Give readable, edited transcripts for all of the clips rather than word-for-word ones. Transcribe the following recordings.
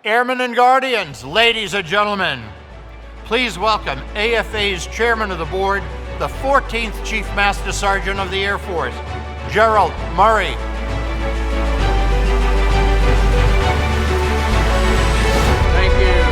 Airmen and Guardians, ladies and gentlemen, please welcome AFA's Chairman of the Board, the 14th Chief Master Sergeant of the Air Force, Gerald Murray. Thank you.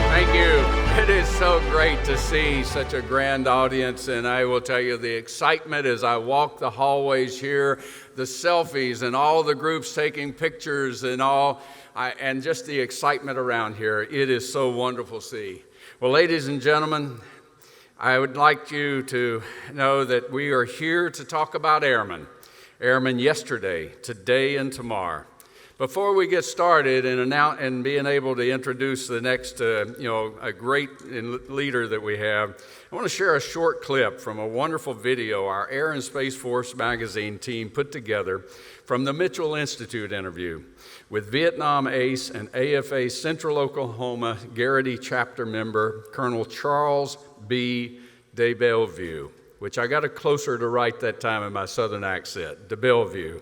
Thank you. It is so great to see such a grand audience, and I will tell you the excitement as I walk the hallways here, the selfies and all the groups taking pictures and all, and just the excitement around here. It is so wonderful to see. Well, ladies and gentlemen, I would like you to know that we are here to talk about airmen. Airmen yesterday, today, and tomorrow. Before we get started and being able to introduce the next, a great leader that we have, I want to share a short clip from a wonderful video our Air and Space Force magazine team put together from the Mitchell Institute interview with Vietnam ace and AFA Central Oklahoma Garrity chapter member, Colonel Charles B. de Bellevue, which I got it closer to right that time in my southern accent, de Bellevue.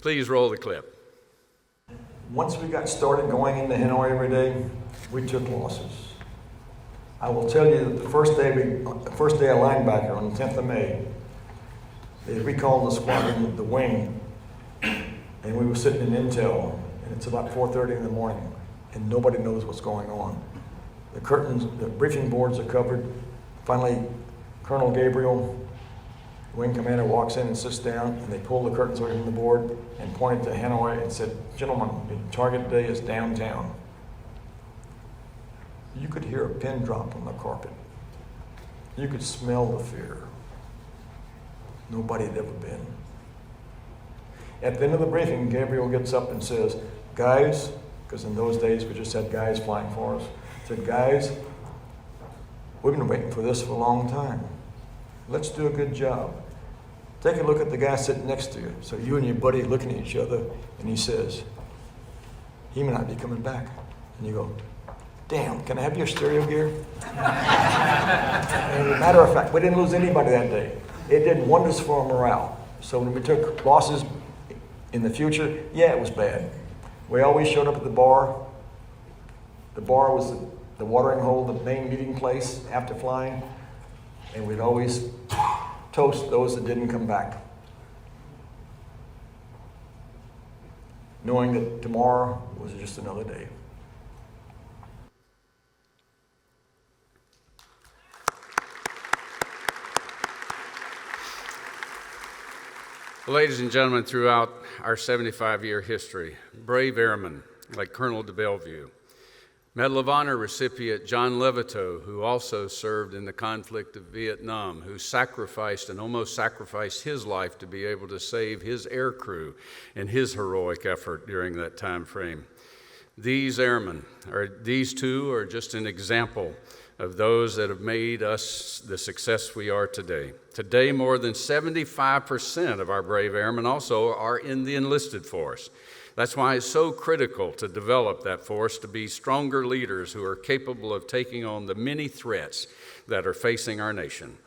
Please roll the clip. Once we got started going into Hanoi every day, we took losses. I will tell you that the first day of linebacker on the 10th of May, they recalled the squadron, the wing, and we were sitting in intel, and it's about 4:30 in the morning, and nobody knows what's going on. The curtains, the briefing boards are covered. Finally, Colonel Gabriel, wing commander, walks in and sits down, and they pull the curtains away from the board and pointed to Hanoi and said, "Gentlemen, the target today is downtown." You could hear a pin drop on the carpet. You could smell the fear. Nobody had ever been. At the end of the briefing, Gabriel gets up and says, "Guys," because in those days we just had guys flying for us, said, "Guys, we've been waiting for this for a long time. Let's do a good job. Take a look at the guy sitting next to you." So you and your buddy are looking at each other, and he says, "He may not be coming back." And you go, "Damn, can I have your stereo gear?" And as a matter of fact, we didn't lose anybody that day. It did wonders for our morale. So when we took losses in the future, yeah, it was bad. We always showed up at the bar. The bar was the watering hole, the main meeting place after flying. And we'd always toast those that didn't come back, knowing that tomorrow was just another day. Ladies and gentlemen, throughout our 75-year history, brave airmen like Colonel de Bellevue, Medal of Honor recipient John Levitow, who also served in the conflict of Vietnam, who sacrificed and almost sacrificed his life to be able to save his air crew in his heroic effort during that time frame. These airmen, these two are just an example of those that have made us the success we are today. Today, more than 75% of our brave airmen also are in the enlisted force. That's why it's so critical to develop that force to be stronger leaders who are capable of taking on the many threats that are facing our nation.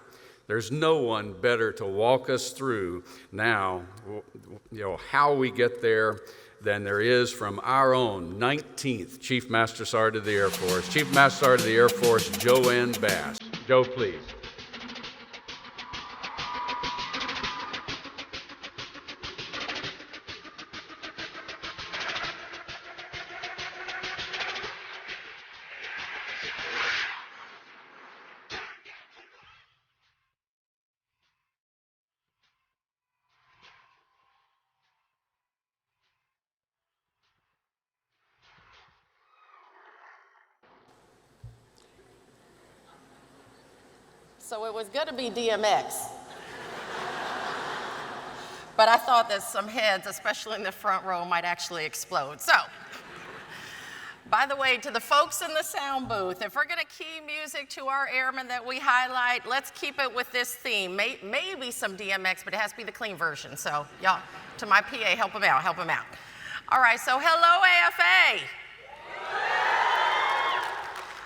There's no one better to walk us through now, how we get there than there is from our own 19th Chief Master Sergeant of the Air Force, Chief Master Sergeant of the Air Force, JoAnne Bass. Jo, please. So it was going to be DMX. But I thought that some heads, especially in the front row, might actually explode. So, by the way, to the folks in the sound booth, if we're going to key music to our airmen that we highlight, let's keep it with this theme. Maybe some DMX, but it has to be the clean version. So, y'all, to my PA, help him out, help him out. All right, so hello, AFA.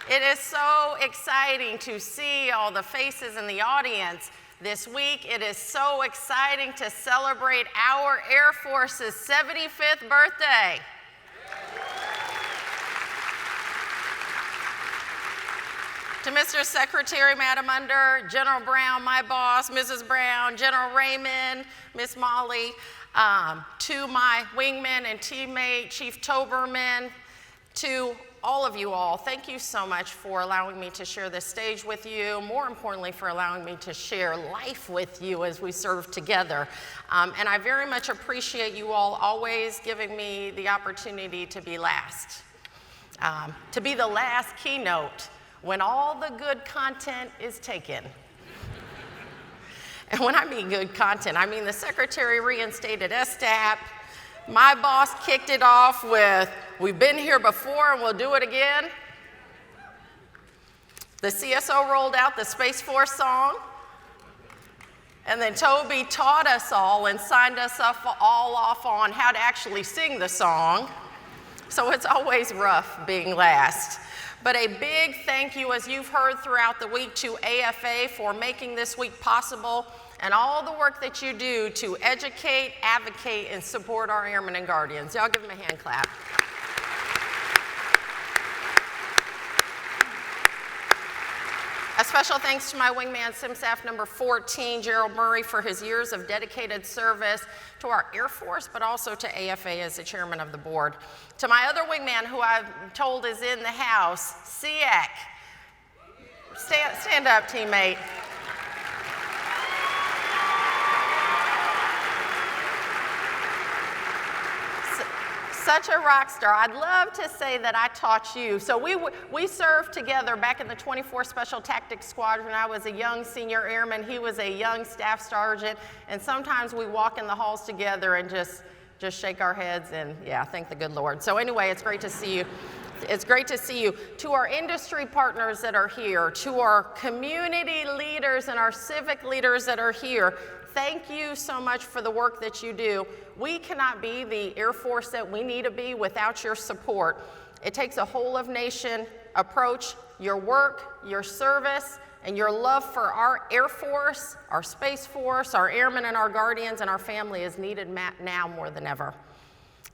It is so exciting to see all the faces in the audience this week. It is so exciting to celebrate our Air Force's 75th birthday. To Mr. Secretary, Madam Under, General Brown, my boss, Mrs. Brown, General Raymond, Miss Molly, to my wingman and teammate, Chief Toberman, to all of you all, thank you so much for allowing me to share this stage with you, more importantly for allowing me to share life with you as we serve together. And I very much appreciate you all always giving me the opportunity to be last. To be the last keynote when all the good content is taken. And when I mean good content, I mean the Secretary reinstated STAP, my boss kicked it off with, we've been here before and we'll do it again. The CSO rolled out the Space Force song. And then Toby taught us all and signed us all off on how to actually sing the song. So it's always rough being last. But a big thank you, as you've heard throughout the week, to AFA for making this week possible and all the work that you do to educate, advocate, and support our airmen and guardians. Y'all give them a hand clap. A special thanks to my wingman, SimSAF number 14, Gerald Murray, for his years of dedicated service to our Air Force, but also to AFA as the chairman of the board. To my other wingman, who I'm told is in the house, SEAC. Stand up, teammate. Such a rock star. I'd love to say that I taught you. So we served together back in the 24th Special Tactics Squadron. I was a young senior airman. He was a young staff sergeant. And sometimes we walk in the halls together and just shake our heads and, yeah, thank the good Lord. So anyway, it's great to see you. It's great to see you. To our industry partners that are here, to our community leaders and our civic leaders that are here, thank you so much for the work that you do. We cannot be the Air Force that we need to be without your support. It takes a whole of nation approach. Your work, your service, and your love for our Air Force, our Space Force, our airmen and our guardians and our family is needed now more than ever.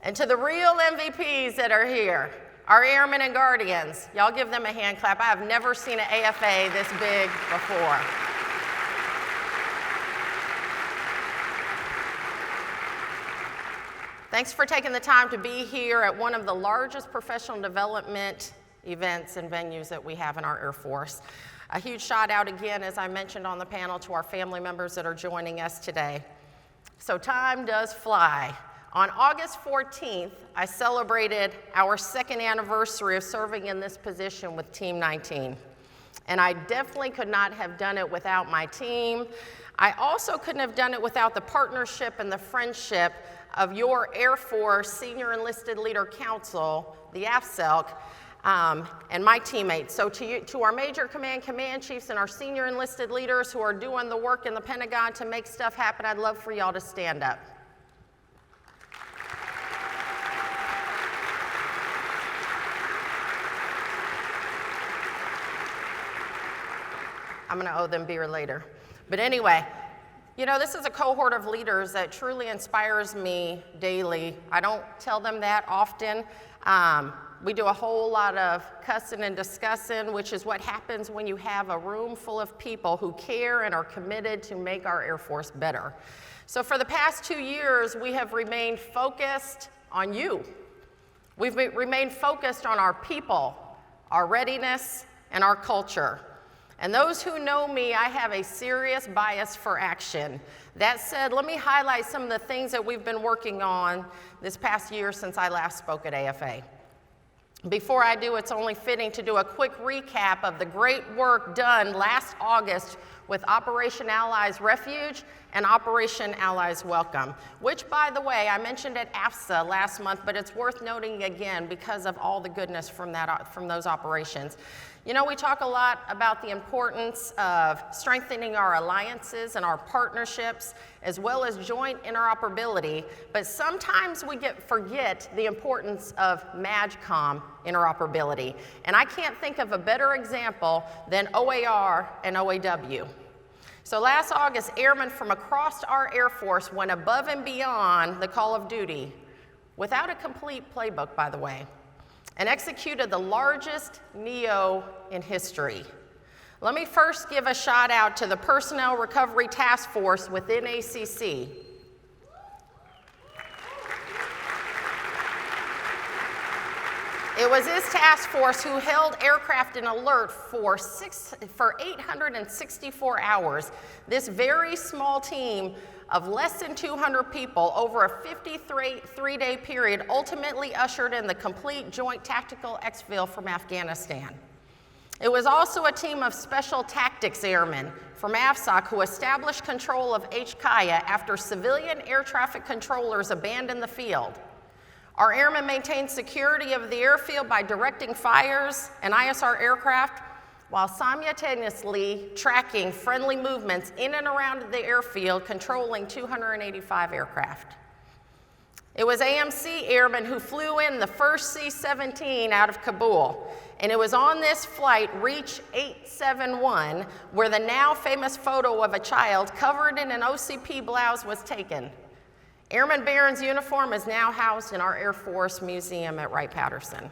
And to the real MVPs that are here, our airmen and guardians, y'all give them a hand clap. I have never seen an AFA this big before. Thanks for taking the time to be here at one of the largest professional development events and venues that we have in our Air Force. A huge shout out again, as I mentioned on the panel, to our family members that are joining us today. So time does fly. On August 14th, I celebrated our second anniversary of serving in this position with Team 19. And I definitely could not have done it without my team. I also couldn't have done it without the partnership and the friendship of your Air Force Senior Enlisted Leader Council, the AFSELC, and my teammates. So to our Major Command Chiefs and our Senior Enlisted Leaders who are doing the work in the Pentagon to make stuff happen, I'd love for y'all to stand up. I'm gonna owe them beer later. But anyway, you know, this is a cohort of leaders that truly inspires me daily. I don't tell them that often. We do a whole lot of cussing and discussing, which is what happens when you have a room full of people who care and are committed to make our Air Force better. So for the past 2 years, we have remained focused on you. We've remained focused on our people, our readiness, and our culture. And those who know me, I have a serious bias for action. That said, let me highlight some of the things that we've been working on this past year since I last spoke at AFA. Before I do, it's only fitting to do a quick recap of the great work done last August with Operation Allies Refuge and Operation Allies Welcome, which, by the way, I mentioned at AFSA last month, but it's worth noting again because of all the goodness from those operations. You know, we talk a lot about the importance of strengthening our alliances and our partnerships, as well as joint interoperability, but sometimes we forget the importance of MAJCOM interoperability. And I can't think of a better example than OAR and OAW. So last August, airmen from across our Air Force went above and beyond the call of duty, without a complete playbook, by the way, and executed the largest NEO in history. Let me first give a shout out to the Personnel Recovery Task Force within ACC. It was this task force who held aircraft in alert for 864 hours. This very small team of less than 200 people over a 53-day period ultimately ushered in the complete joint tactical exfil from Afghanistan. It was also a team of Special Tactics Airmen from AFSOC who established control of HKIA after civilian air traffic controllers abandoned the field. Our airmen maintained security of the airfield by directing fires and ISR aircraft while simultaneously tracking friendly movements in and around the airfield, controlling 285 aircraft. It was AMC airmen who flew in the first C-17 out of Kabul, and it was on this flight, Reach 871, where the now famous photo of a child covered in an OCP blouse was taken. Airman Barron's uniform is now housed in our Air Force Museum at Wright-Patterson.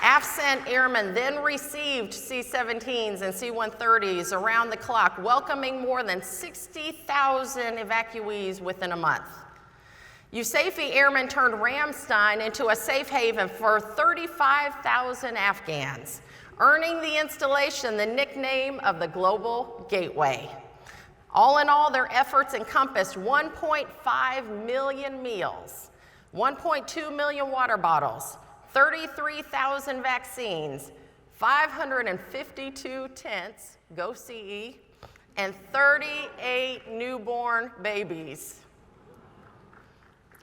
AFCENT airmen then received C-17s and C-130s around the clock, welcoming more than 60,000 evacuees within a month. USAFE airmen turned Ramstein into a safe haven for 35,000 Afghans, earning the installation the nickname of the Global Gateway. All in all, their efforts encompassed 1.5 million meals, 1.2 million water bottles, 33,000 vaccines, 552 tents, go CE, and 38 newborn babies.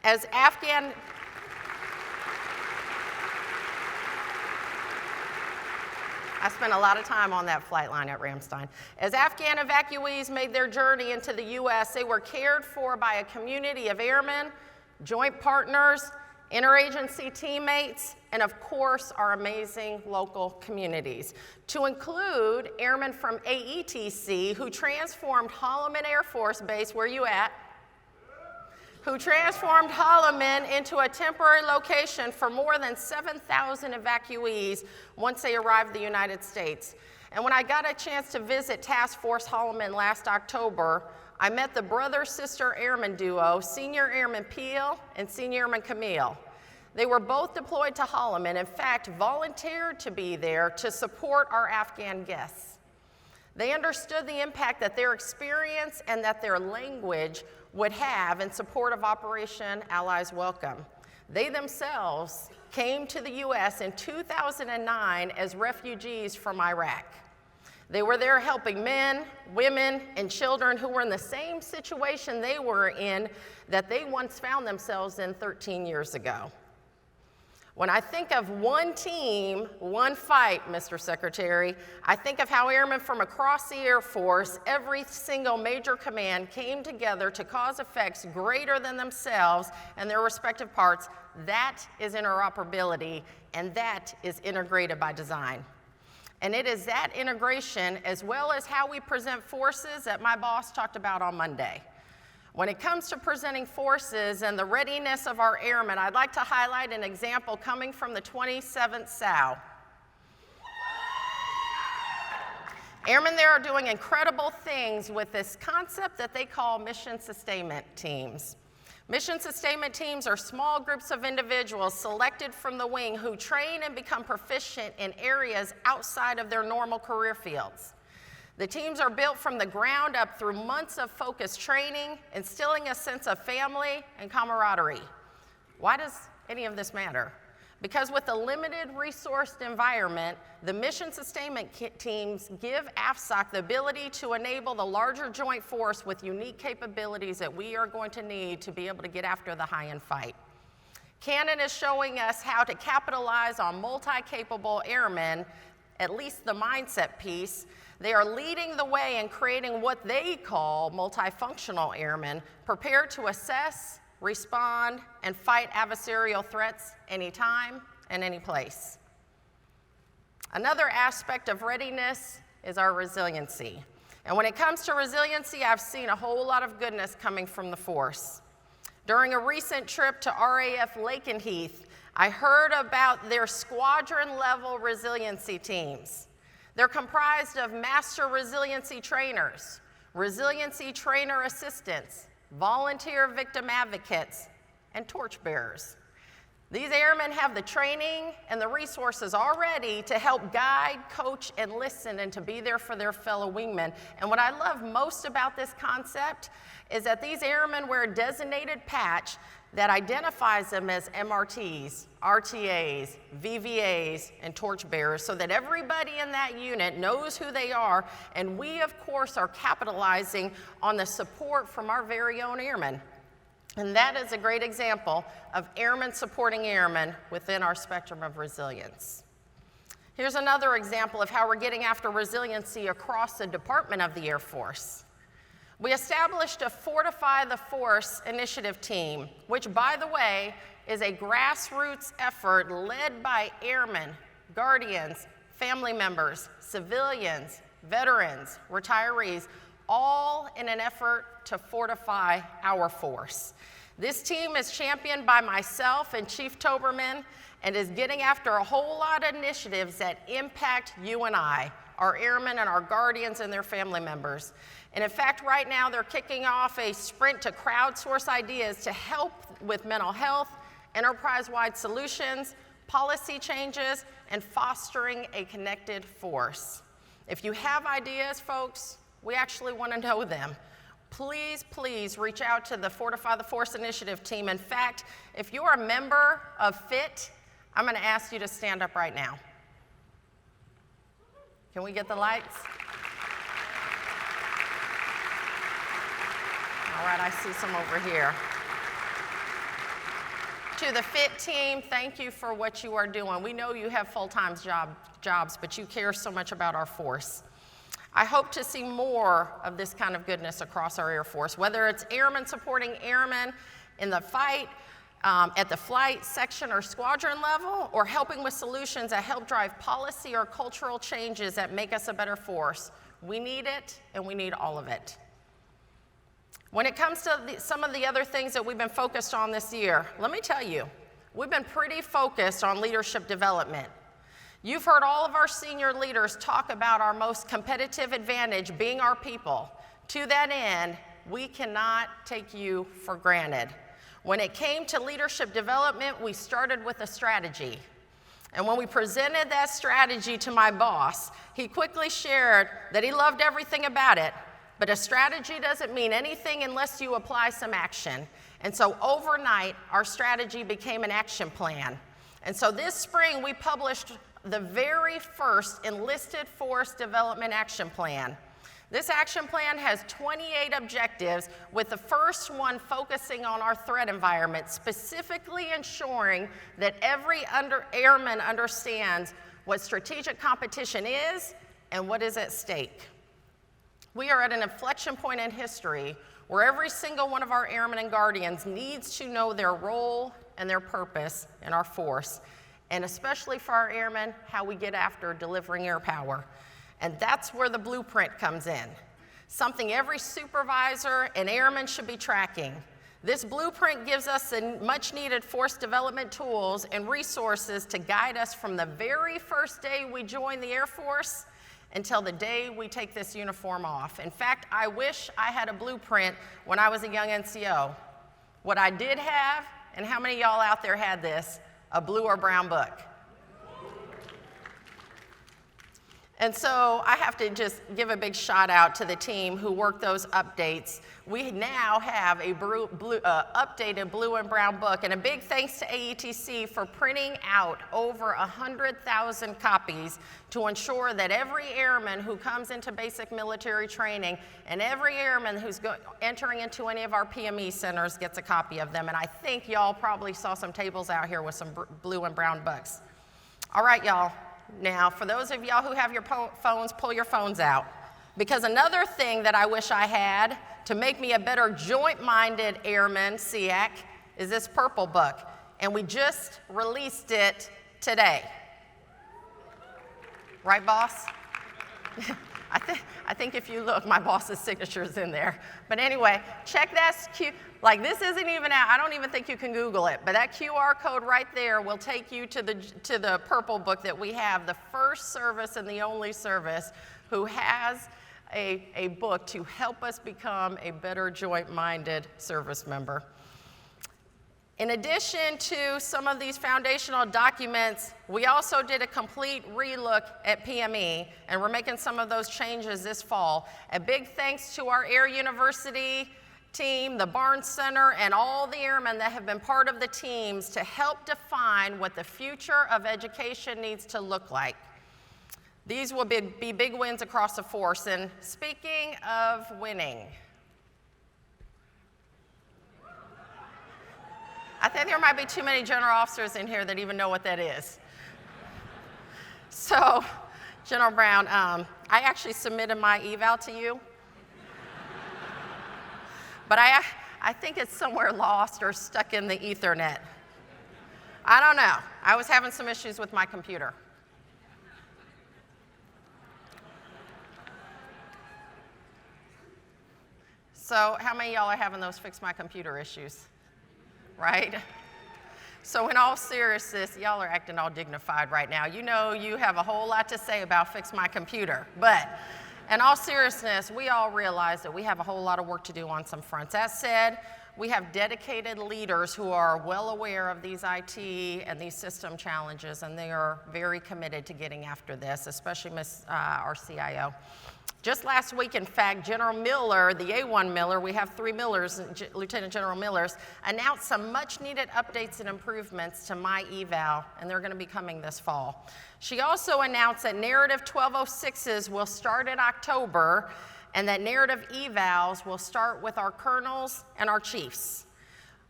As Afghan I spent a lot of time on that flight line at Ramstein. As Afghan evacuees made their journey into the U.S., they were cared for by a community of airmen, joint partners, interagency teammates, and of course, our amazing local communities, to include airmen from AETC who transformed Holloman Air Force Base, where you at? Who transformed Holloman into a temporary location for more than 7,000 evacuees once they arrived in the United States. And when I got a chance to visit Task Force Holloman last October, I met the brother-sister airman duo, Senior Airman Peel and Senior Airman Camille. They were both deployed to Holloman, in fact, volunteered to be there to support our Afghan guests. They understood the impact that their experience and that their language would have in support of Operation Allies Welcome. They themselves came to the U.S. in 2009 as refugees from Iraq. They were there helping men, women, and children who were in the same situation they were in that they once found themselves in 13 years ago. When I think of one team, one fight, Mr. Secretary, I think of how airmen from across the Air Force, every single major command, came together to cause effects greater than themselves and their respective parts. That is interoperability, and that is integrated by design. And it is that integration, as well as how we present forces, that my boss talked about on Monday. When it comes to presenting forces and the readiness of our airmen, I'd like to highlight an example coming from the 27th SAO. Airmen there are doing incredible things with this concept that they call mission sustainment teams. Mission sustainment teams are small groups of individuals selected from the wing who train and become proficient in areas outside of their normal career fields. The teams are built from the ground up through months of focused training, instilling a sense of family and camaraderie. Why does any of this matter? Because with a limited resourced environment, the mission sustainment teams give AFSOC the ability to enable the larger joint force with unique capabilities that we are going to need to be able to get after the high-end fight. Cannon is showing us how to capitalize on multi-capable airmen, at least the mindset piece. They are leading the way in creating what they call multifunctional airmen, prepared to assess, respond, and fight adversarial threats anytime and any place. Another aspect of readiness is our resiliency. And when it comes to resiliency, I've seen a whole lot of goodness coming from the force. During a recent trip to RAF Lakenheath, I heard about their squadron-level resiliency teams. They're comprised of master resiliency trainers, resiliency trainer assistants, volunteer victim advocates, and torchbearers. These airmen have the training and the resources already to help guide, coach, and listen, and to be there for their fellow wingmen. And what I love most about this concept is that these airmen wear a designated patch that identifies them as MRTs, RTAs, VVAs, and torchbearers, so that everybody in that unit knows who they are, and we, of course, are capitalizing on the support from our very own airmen. And that is a great example of airmen supporting airmen within our spectrum of resilience. Here's another example of how we're getting after resiliency across the Department of the Air Force. We established a Fortify the Force initiative team, which, by the way, is a grassroots effort led by airmen, guardians, family members, civilians, veterans, retirees, all in an effort to fortify our force. This team is championed by myself and Chief Toberman, and is getting after a whole lot of initiatives that impact you and I, our airmen and our guardians and their family members. And in fact, right now they're kicking off a sprint to crowdsource ideas to help with mental health, enterprise-wide solutions, policy changes, and fostering a connected force. If you have ideas, folks, we actually want to know them. Please, please reach out to the Fortify the Force initiative team. In fact, if you're a member of FIT, I'm going to ask you to stand up right now. Can we get the lights? All right, I see some over here. To the FIT team, thank you for what you are doing. We know you have full-time jobs, but you care so much about our force. I hope to see more of this kind of goodness across our Air Force, whether it's airmen supporting airmen in the fight, at the flight, section, or squadron level, or helping with solutions that help drive policy or cultural changes that make us a better force. We need it, and we need all of it. When it comes to some of the other things that we've been focused on this year, let me tell you, we've been pretty focused on leadership development. You've heard all of our senior leaders talk about our most competitive advantage being our people. To that end, we cannot take you for granted. When it came to leadership development, we started with a strategy. And when we presented that strategy to my boss, he quickly shared that he loved everything about it, but a strategy doesn't mean anything unless you apply some action. And so overnight, our strategy became an action plan. And so this spring, we published the very first Enlisted Force Development Action Plan. This action plan has 28 objectives, with the first one focusing on our threat environment, specifically ensuring that every airman understands what strategic competition is and what is at stake. We are at an inflection point in history where every single one of our airmen and guardians needs to know their role and their purpose in our force, and especially for our airmen, how we get after delivering air power. And that's where the blueprint comes in, something every supervisor and airman should be tracking. This blueprint gives us the much-needed force development tools and resources to guide us from the very first day we join the Air Force until the day we take this uniform off. In fact, I wish I had a blueprint when I was a young NCO. What I did have, and how many of y'all out there had this, a blue or brown book? And so I have to just give a big shout out to the team who worked those updates. We now have a updated blue and brown book, and a big thanks to AETC for printing out over 100,000 copies to ensure that every airman who comes into basic military training and every airman who's entering into any of our PME centers gets a copy of them. And I think y'all probably saw some tables out here with some blue and brown books. All right, y'all. Now, for those of y'all who have your phones, pull your phones out. Because another thing that I wish I had to make me a better joint-minded airman, SEAC, is this purple book. And we just released it today. Right, boss? I think if you look, my boss's signature is in there. But anyway, check that like this isn't even out. I don't even think you can Google it. But that QR code right there will take you to the purple book that we have, the first service and the only service who has a book to help us become a better joint-minded service member. In addition to some of these foundational documents, we also did a complete relook at PME, and we're making some of those changes this fall. A big thanks to our Air University team, the Barnes Center, and all the airmen that have been part of the teams to help define what the future of education needs to look like. These will be big wins across the force. And speaking of winning, I think there might be too many general officers in here that even know what that is. So, General Brown, I actually submitted my eval to you. But I think it's somewhere lost or stuck in the Ethernet. I don't know. I was having some issues with my computer. So, how many of y'all are having those fix my computer issues? Right? So in all seriousness, y'all are acting all dignified right now. You know you have a whole lot to say about fix my computer. But in all seriousness, we all realize that we have a whole lot of work to do on some fronts. That said, we have dedicated leaders who are well aware of these IT and these system challenges, and they are very committed to getting after this, especially our CIO. Just last week, in fact, General Miller, the A1 Miller, we have 3 Millers, Lieutenant General Millers, announced some much-needed updates and improvements to my eval, and they're going to be coming this fall. She also announced that Narrative 1206s will start in October, and that Narrative evals will start with our colonels and our chiefs.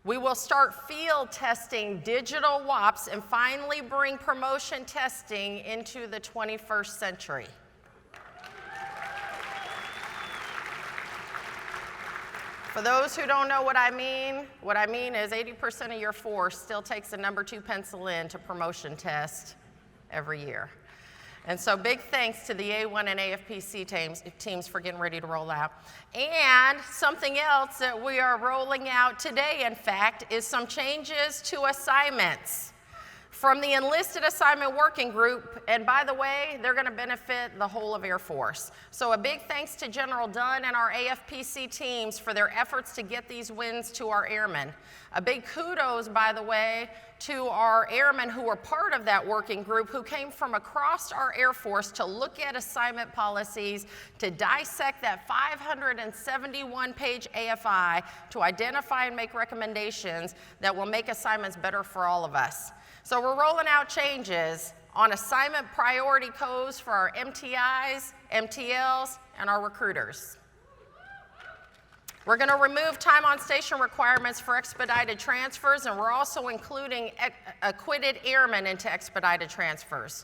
We will start field testing digital WAPs and finally bring promotion testing into the 21st century. For those who don't know what I mean is 80% of your force still takes the number 2 pencil in to promotion test every year. And so big thanks to the A1 and AFPC teams for getting ready to roll out. And something else that we are rolling out today, in fact, is some changes to assignments from the Enlisted Assignment Working Group, and by the way, they're going to benefit the whole of Air Force. So a big thanks to General Dunn and our AFPC teams for their efforts to get these wins to our airmen. A big kudos, by the way, to our airmen who were part of that working group, who came from across our Air Force to look at assignment policies, to dissect that 571-page AFI, to identify and make recommendations that will make assignments better for all of us. So we're rolling out changes on assignment priority codes for our MTIs, MTLs, and our recruiters. We're going to remove time on station requirements for expedited transfers, and we're also including acquitted airmen into expedited transfers.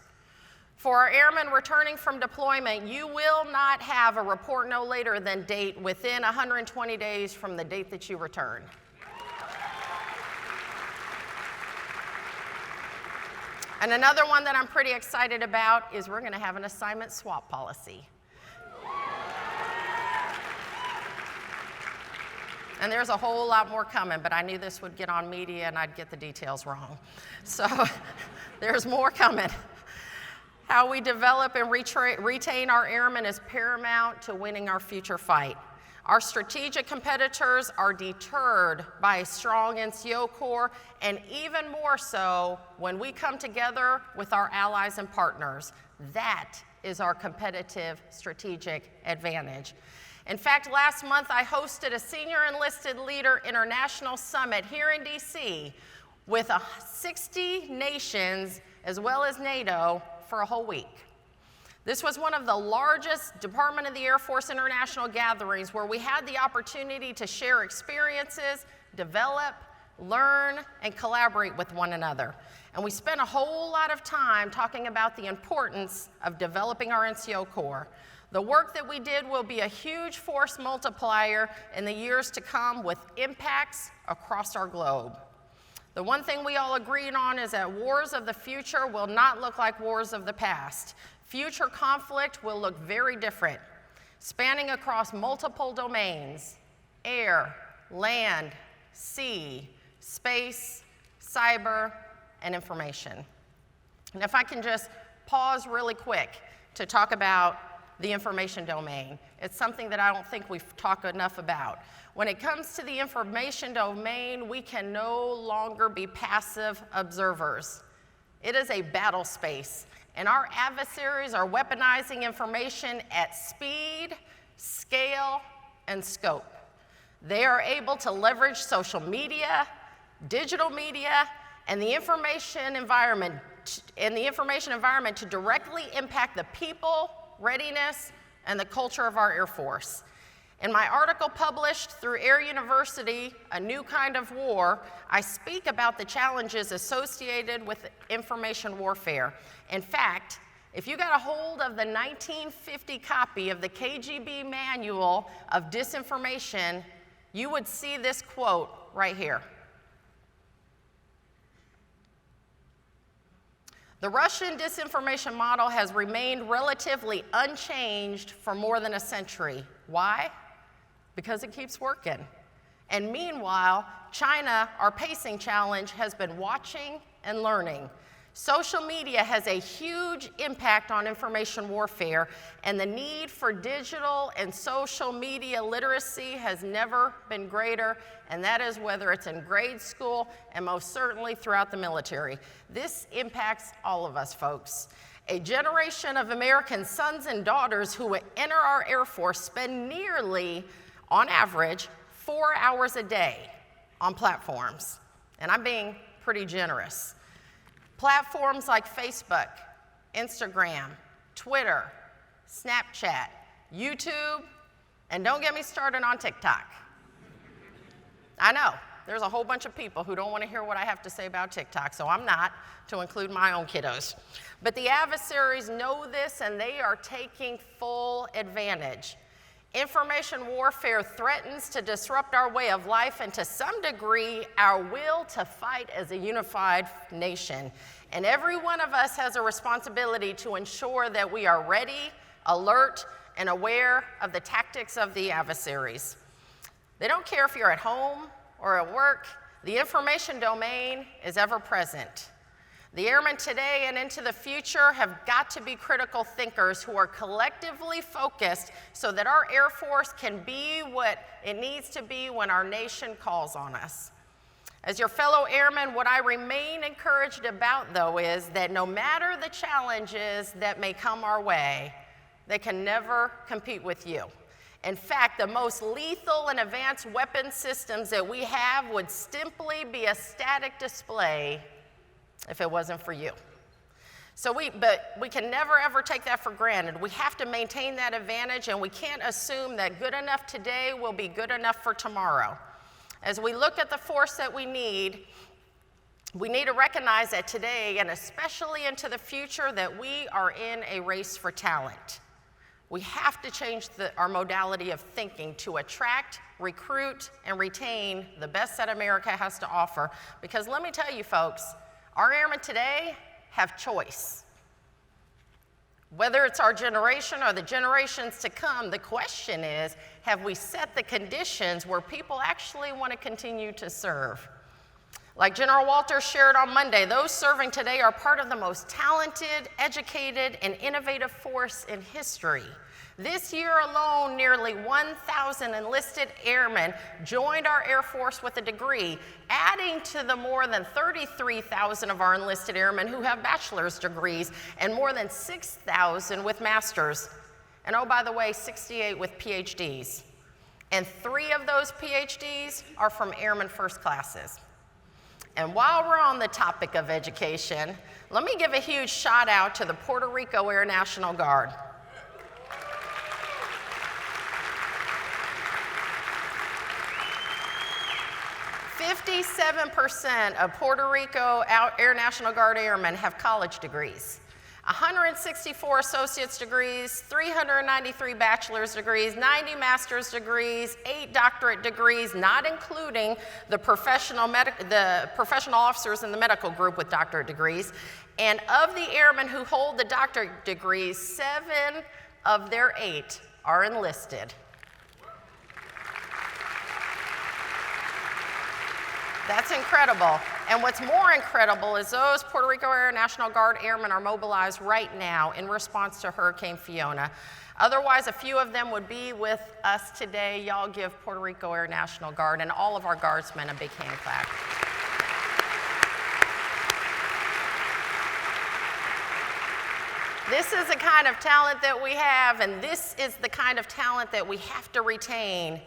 For our airmen returning from deployment, you will not have a report no later than date within 120 days from the date that you return. And another one that I'm pretty excited about is we're going to have an assignment swap policy. And there's a whole lot more coming, but I knew this would get on media and I'd get the details wrong. So there's more coming. How we develop and retain our airmen is paramount to winning our future fight. Our strategic competitors are deterred by a strong NCO Corps, and even more so when we come together with our allies and partners. That is our competitive strategic advantage. In fact, last month I hosted a Senior Enlisted Leader International Summit here in DC with 60 nations as well as NATO for a whole week. This was one of the largest Department of the Air Force international gatherings where we had the opportunity to share experiences, develop, learn, and collaborate with one another. And we spent a whole lot of time talking about the importance of developing our NCO Corps. The work that we did will be a huge force multiplier in the years to come with impacts across our globe. The one thing we all agreed on is that wars of the future will not look like wars of the past. Future conflict will look very different. spanning across multiple domains: air, land, sea, space, cyber, and information. And if I can just pause really quick to talk about the information domain. It's something that I don't think we've talked enough about. When it comes to the information domain, we can no longer be passive observers. It is a battle space, and our adversaries are weaponizing information at speed, scale, and scope. They are able to leverage social media, digital media, and the information environment to directly impact the people, readiness, and the culture of our Air Force. In my article published through Air University, A New Kind of War, I speak about the challenges associated with information warfare. In fact, if you got a hold of the 1950 copy of the KGB Manual of Disinformation, you would see this quote right here. The Russian disinformation model has remained relatively unchanged for more than a century. Why? Because it keeps working. And meanwhile, China, our pacing challenge, has been watching and learning. Social media has a huge impact on information warfare, and the need for digital and social media literacy has never been greater, and that is whether it's in grade school and most certainly throughout the military. This impacts all of us, folks. A generation of American sons and daughters who enter our Air Force spend nearly, on average, 4 hours a day on platforms, and I'm being pretty generous. Platforms like Facebook, Instagram, Twitter, Snapchat, YouTube, and don't get me started on TikTok. I know, there's a whole bunch of people who don't want to hear what I have to say about TikTok, so I'm not, to include my own kiddos. But the adversaries know this, and they are taking full advantage. Information warfare threatens to disrupt our way of life and, to some degree, our will to fight as a unified nation. And every one of us has a responsibility to ensure that we are ready, alert, and aware of the tactics of the adversaries. They don't care if you're at home or at work. The information domain is ever present. The airmen today and into the future have got to be critical thinkers who are collectively focused so that our Air Force can be what it needs to be when our nation calls on us. As your fellow airmen, what I remain encouraged about, though, is that no matter the challenges that may come our way, they can never compete with you. In fact, the most lethal and advanced weapon systems that we have would simply be a static display if it wasn't for you. But we can never ever take that for granted. We have to maintain that advantage, and we can't assume that good enough today will be good enough for tomorrow. As we look at the force that we need to recognize that today, and especially into the future, that we are in a race for talent. We have to change our modality of thinking to attract, recruit, and retain the best that America has to offer. Because let me tell you, folks, our airmen today have choice. Whether it's our generation or the generations to come, the question is, have we set the conditions where people actually want to continue to serve? Like General Walters shared on Monday, those serving today are part of the most talented, educated, and innovative force in history. This year alone, nearly 1,000 enlisted airmen joined our Air Force with a degree, adding to the more than 33,000 of our enlisted airmen who have bachelor's degrees and more than 6,000 with master's. And oh, by the way, 68 with PhDs. And 3 of those PhDs are from Airmen First Classes. And while we're on the topic of education, let me give a huge shout out to the Puerto Rico Air National Guard. 57% of Puerto Rico Air National Guard airmen have college degrees. 164 associate's degrees, 393 bachelor's degrees, 90 master's degrees, 8 doctorate degrees, not including the professional officers in the medical group with doctorate degrees. And of the airmen who hold the doctorate degrees, 7 of their 8 are enlisted. That's incredible. And what's more incredible is those Puerto Rico Air National Guard airmen are mobilized right now in response to Hurricane Fiona. Otherwise, a few of them would be with us today. Y'all give Puerto Rico Air National Guard and all of our guardsmen a big hand clap. This is the kind of talent that we have, and this is the kind of talent that we have to retain.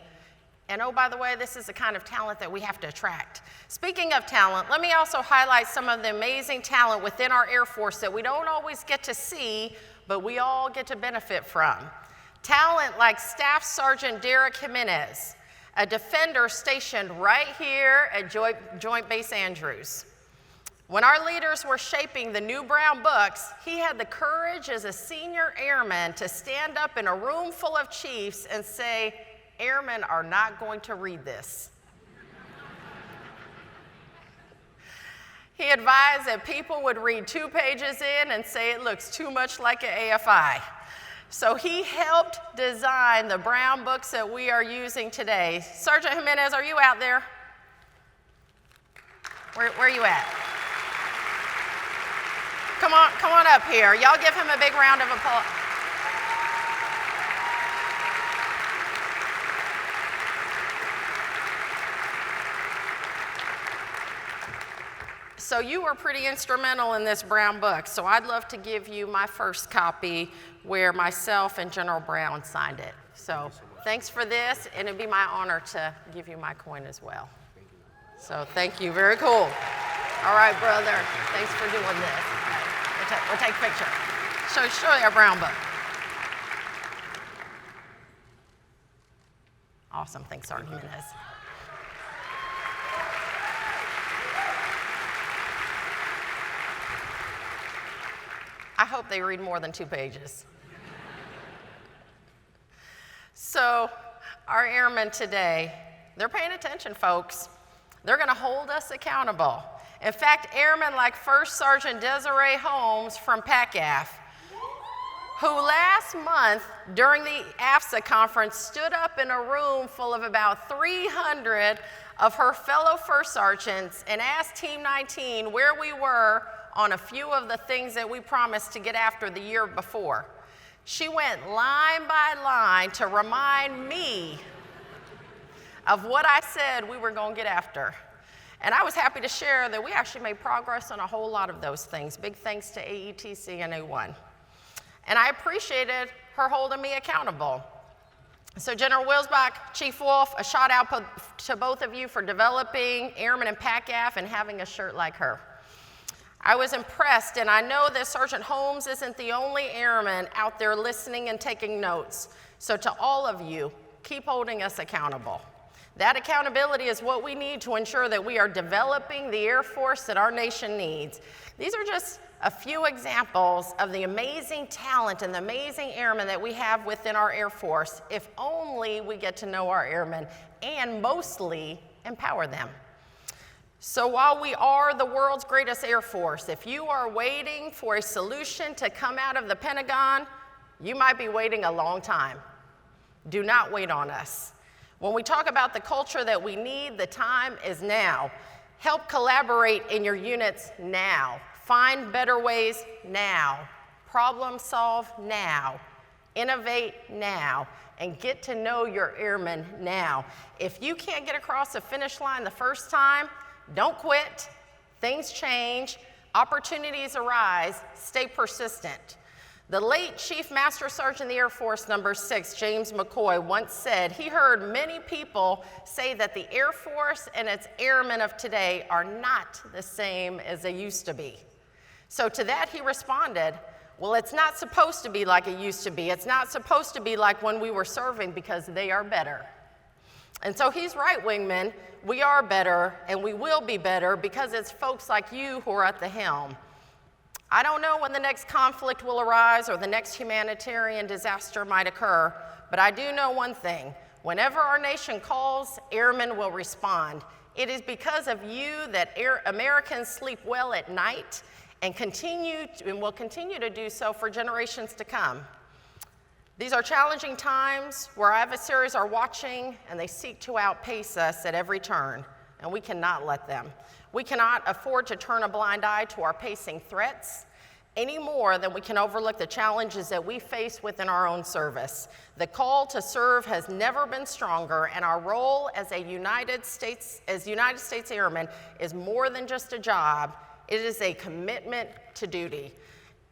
And oh, by the way, this is the kind of talent that we have to attract. Speaking of talent, let me also highlight some of the amazing talent within our Air Force that we don't always get to see, but we all get to benefit from. Talent like Staff Sergeant Derek Jimenez, a defender stationed right here at Joint Base Andrews. When our leaders were shaping the new brown books, he had the courage as a senior airman to stand up in a room full of chiefs and say, "Airmen are not going to read this." He advised that people would read 2 pages in and say it looks too much like an AFI. So he helped design the brown books that we are using today. Sergeant Jimenez, are you out there? Where are you at? Come on up here. Y'all give him a big round of applause. So you were pretty instrumental in this brown book, so I'd love to give you my first copy where myself and General Brown signed it. So thanks for this, and it'd be my honor to give you my coin as well. So thank you, very cool. All right, brother, thanks for doing this. We'll take a picture. Show you our brown book. Awesome, thanks, Sergeant Jimenez. I hope they read more than 2 pages. So, our airmen today, they're paying attention, folks. They're going to hold us accountable. In fact, airmen like First Sergeant Desiree Holmes from PACAF, who last month during the AFSA conference stood up in a room full of about 300 of her fellow first sergeants and asked Team 19 where we were on a few of the things that we promised to get after the year before. She went line by line to remind me of what I said we were going to get after. And I was happy to share that we actually made progress on a whole lot of those things. Big thanks to AETC and A1. And I appreciated her holding me accountable. So General Wilsbach, Chief Wolf, a shout out to both of you for developing Airmen and PACAF and having a shirt like her. I was impressed, and I know that Sergeant Holmes isn't the only airman out there listening and taking notes. So to all of you, keep holding us accountable. That accountability is what we need to ensure that we are developing the Air Force that our nation needs. These are just a few examples of the amazing talent and the amazing airmen that we have within our Air Force, if only we get to know our airmen and mostly empower them. So while we are the world's greatest Air Force, if you are waiting for a solution to come out of the Pentagon, you might be waiting a long time. Do not wait on us. When we talk about the culture that we need, the time is now. Help collaborate in your units now. Find better ways now. Problem solve now. Innovate now. And get to know your airmen now. If you can't get across the finish line the first time, don't quit. Things change. Opportunities arise. Stay persistent. The late Chief Master Sergeant of the Air Force, number 6, James Mccoy, once said he heard many people say that the Air Force and its airmen of today are not the same as they used to be. So to that he responded, well, it's not supposed to be like it used to be. It's not supposed to be like when we were serving because they are better. And so he's right, wingmen. We are better and we will be better because it's folks like you who are at the helm. I don't know when the next conflict will arise or the next humanitarian disaster might occur, but I do know one thing. Whenever our nation calls, airmen will respond. It is because of you that Americans sleep well at night and will continue to do so for generations to come. These are challenging times where our adversaries are watching and they seek to outpace us at every turn, and we cannot let them. We cannot afford to turn a blind eye to our pacing threats any more than we can overlook the challenges that we face within our own service. The call to serve has never been stronger, and our role as United States Airmen is more than just a job. It is a commitment to duty.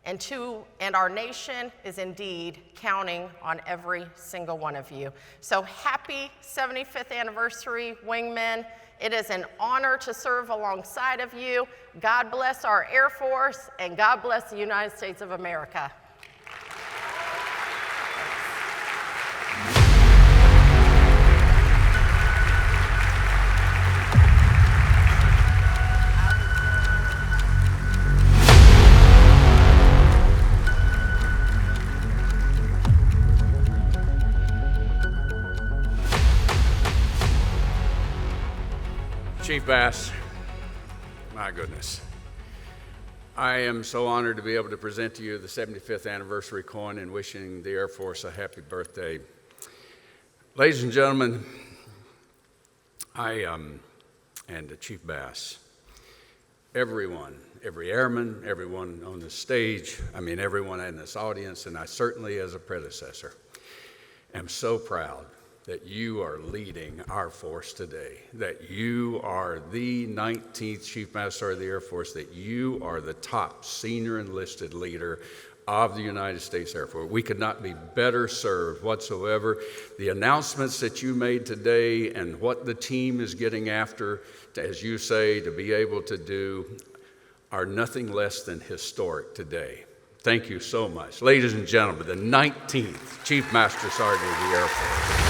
And our nation is indeed counting on every single one of you. So happy 75th anniversary, wingmen. It is an honor to serve alongside of you. God bless our Air Force, and God bless the United States of America. Chief Bass, my goodness. I am so honored to be able to present to you the 75th anniversary coin and wishing the Air Force a happy birthday. Ladies and gentlemen, and Chief Bass, everyone, every airman, everyone on the stage, everyone in this audience, and I certainly as a predecessor, am so proud that you are leading our force today, that you are the 19th Chief Master Sergeant of the Air Force, that you are the top senior enlisted leader of the United States Air Force. We could not be better served whatsoever. The announcements that you made today and what the team is getting after, as you say, to be able to do, are nothing less than historic today. Thank you so much. Ladies and gentlemen, the 19th Chief Master Sergeant of the Air Force.